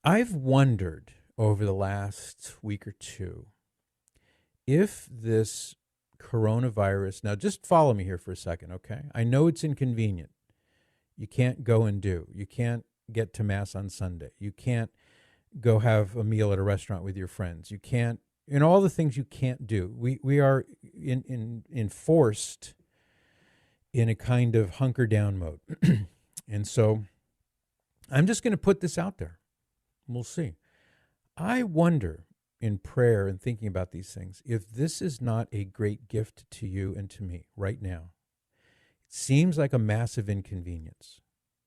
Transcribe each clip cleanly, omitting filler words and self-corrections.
I've wondered over the last week or two if this coronavirus, now just follow me here for a second, okay? I know it's inconvenient. You can't go and do, you can't get to Mass on Sunday. You can't go have a meal at a restaurant with your friends. You can't, all the things you can't do. We are enforced in a kind of hunker down mode. And so I'm just going to put this out there. We'll see. I wonder in prayer and thinking about these things, if this is not a great gift to you and to me right now. It seems like a massive inconvenience.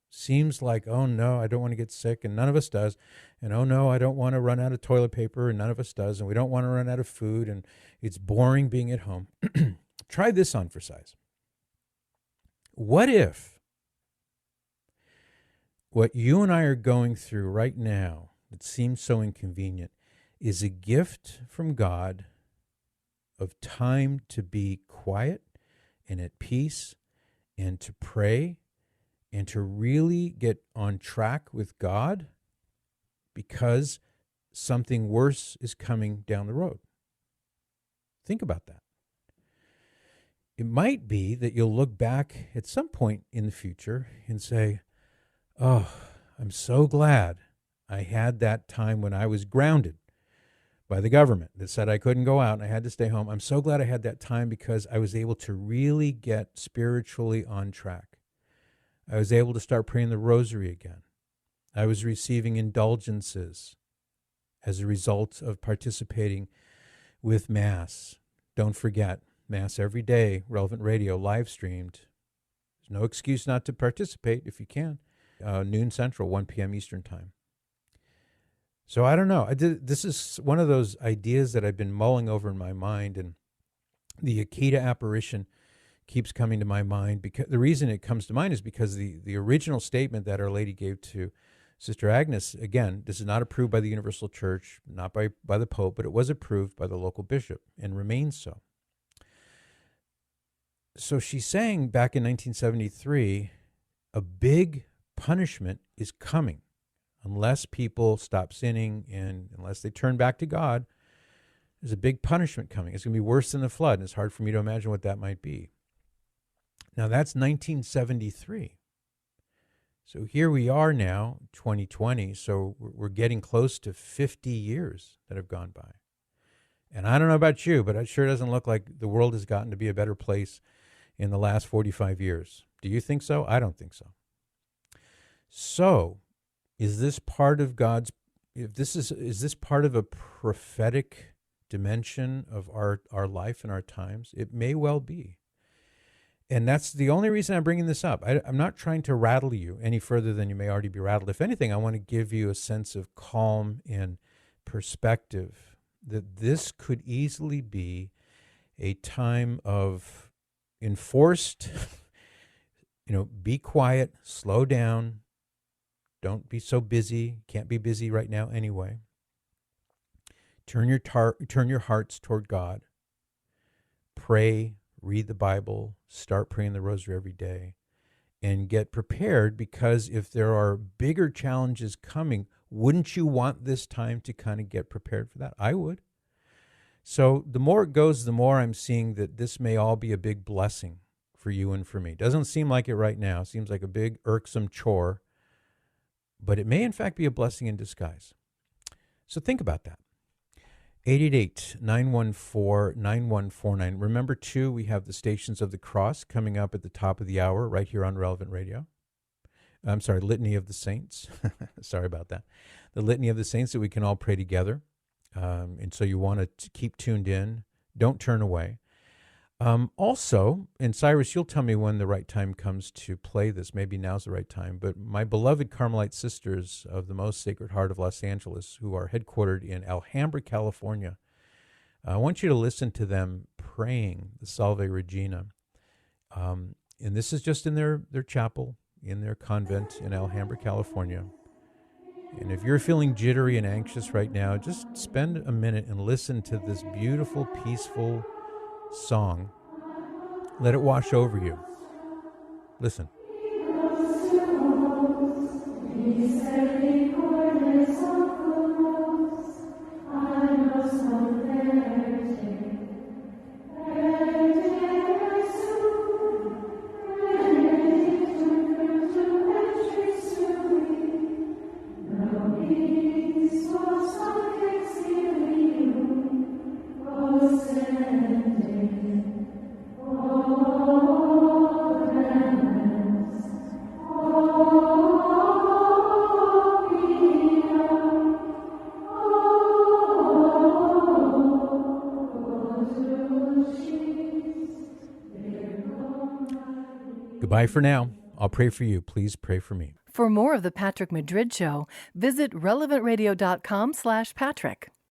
Seems like, oh no, I don't want to get sick, and none of us does. And oh no, I don't want to run out of toilet paper, and none of us does. And we don't want to run out of food, and it's boring being at home. Try this on for size. What if what you and I are going through right now that seems so inconvenient is a gift from God of time to be quiet and at peace and to pray and to really get on track with God because something worse is coming down the road? Think about that. It might be that you'll look back at some point in the future and say, oh, I'm so glad I had that time when I was grounded by the government that said I couldn't go out and I had to stay home. I'm so glad I had that time because I was able to really get spiritually on track. I was able to start praying the rosary again. I was receiving indulgences as a result of participating with Mass. Don't forget, Mass every day, Relevant Radio, live streamed. There's no excuse not to participate if you can. Noon Central, 1 p.m. Eastern Time. So I don't know. This is one of those ideas that I've been mulling over in my mind, and the Akita apparition keeps coming to my mind. Because the reason it comes to mind is because the original statement that Our Lady gave to Sister Agnes, again, this is not approved by the Universal Church, not by the Pope, but it was approved by the local bishop and remains so. So she's saying back in 1973, a big punishment is coming. Unless people stop sinning and unless they turn back to God, there's a big punishment coming. It's going to be worse than the flood, and it's hard for me to imagine what that might be. Now, that's 1973. So here we are now, 2020, so we're getting close to 50 years that have gone by. And I don't know about you, but it sure doesn't look like the world has gotten to be a better place in the last 45 years. Do you think so? I don't think so. So, is this part of God's, is this part of a prophetic dimension of our life and our times? It may well be. And that's the only reason I'm bringing this up. I'm not trying to rattle you any further than you may already be rattled. If anything, I want to give you a sense of calm and perspective that this could easily be a time of enforced, be quiet, slow down. Don't be so busy. Can't be busy right now anyway. Turn your hearts toward God. Pray, read the Bible, start praying the rosary every day, and get prepared, because if there are bigger challenges coming, wouldn't you want this time to kind of get prepared for that? I would. So the more it goes, the more I'm seeing that this may all be a big blessing for you and for me. Doesn't seem like it right now. It seems like a big irksome chore. But it may, in fact, be a blessing in disguise. So think about that. 888-914-9149. Remember, too, we have the Stations of the Cross coming up at the top of the hour right here on Relevant Radio. I'm sorry, Litany of the Saints. Sorry about that. The Litany of the Saints that we can all pray together. And so you want to keep tuned in. Don't turn away. Also, and Cyrus, you'll tell me when the right time comes to play this. Maybe now's the right time. But my beloved Carmelite sisters of the Most Sacred Heart of Los Angeles, who are headquartered in Alhambra, California, I want you to listen to them praying the Salve Regina. And this is just in their chapel, in their convent in Alhambra, California. And if you're feeling jittery and anxious right now, just spend a minute and listen to this beautiful, peaceful song. Let it wash over you. Listen. Misericordes Goodbye for now. I'll pray for you. Please pray for me. For more of The Patrick Madrid Show, visit relevantradio.com/Patrick.